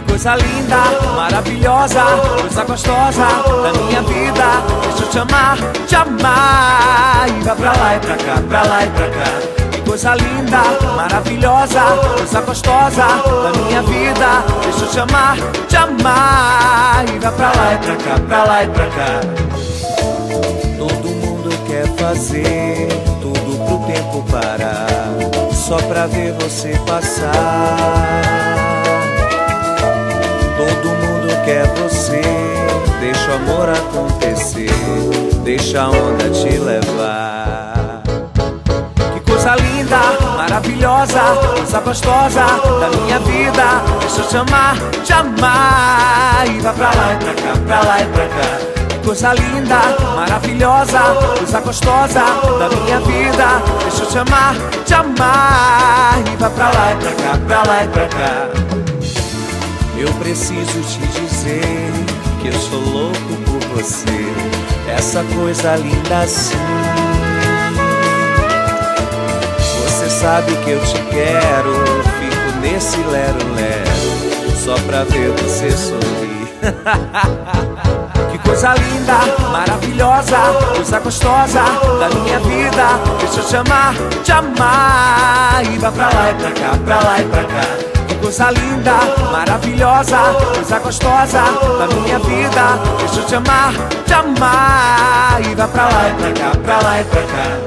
Coisa linda, maravilhosa, coisa gostosa da minha vida. Deixa eu te amar, e vai pra lá e pra cá, pra lá e pra cá. Que coisa linda, maravilhosa, coisa gostosa da minha vida. Deixa eu te amar, e vai pra lá e pra cá, pra lá e pra cá. Todo mundo quer fazer tudo pro tempo parar, só pra ver você passar. Todo mundo quer você, deixa o amor acontecer, deixa a onda te levar. Que coisa linda, maravilhosa, coisa gostosa da minha vida. Deixa eu te amar, e vai pra lá e pra cá, pra lá e pra cá. Que coisa linda, maravilhosa, coisa gostosa da minha vida. Deixa eu te amar, e vai pra lá e pra cá, pra lá e pra cá. Eu preciso te dizer que eu sou louco por você, essa coisa linda assim. Você sabe que eu te quero, fico nesse lero-lero, só pra ver você sorrir. Que coisa linda, maravilhosa, coisa gostosa da minha vida. Deixa eu te amar, e vai pra lá e pra cá, pra lá e pra cá. Coisa linda, maravilhosa, coisa gostosa da minha vida. Deixa eu te amar, e vai pra lá e pra cá, pra lá e pra cá.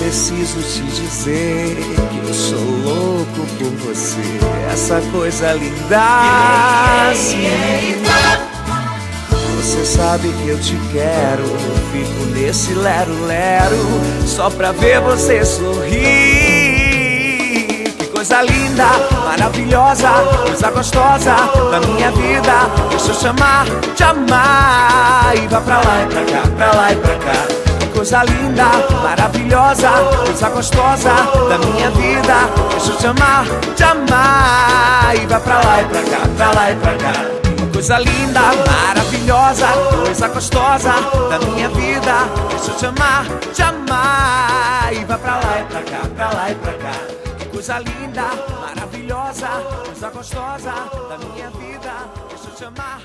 Preciso te dizer que eu sou louco por você, essa coisa linda assim. Você sabe que eu te quero, fico nesse lero-lero, só pra ver você sorrir. Que coisa linda, maravilhosa, coisa gostosa da minha vida. Deixa eu te amar, e vai pra lá e pra cá, pra lá e pra cá. Coisa linda, maravilhosa, coisa gostosa da minha vida. Deixa eu te amar, e vai pra lá e pra cá, pra lá e pra cá. Coisa linda, maravilhosa, coisa gostosa da minha vida. Deixa eu te amar, e vai pra lá e pra cá, pra lá e pra cá. Coisa linda, maravilhosa, coisa gostosa da minha vida. Deixa eu te amar,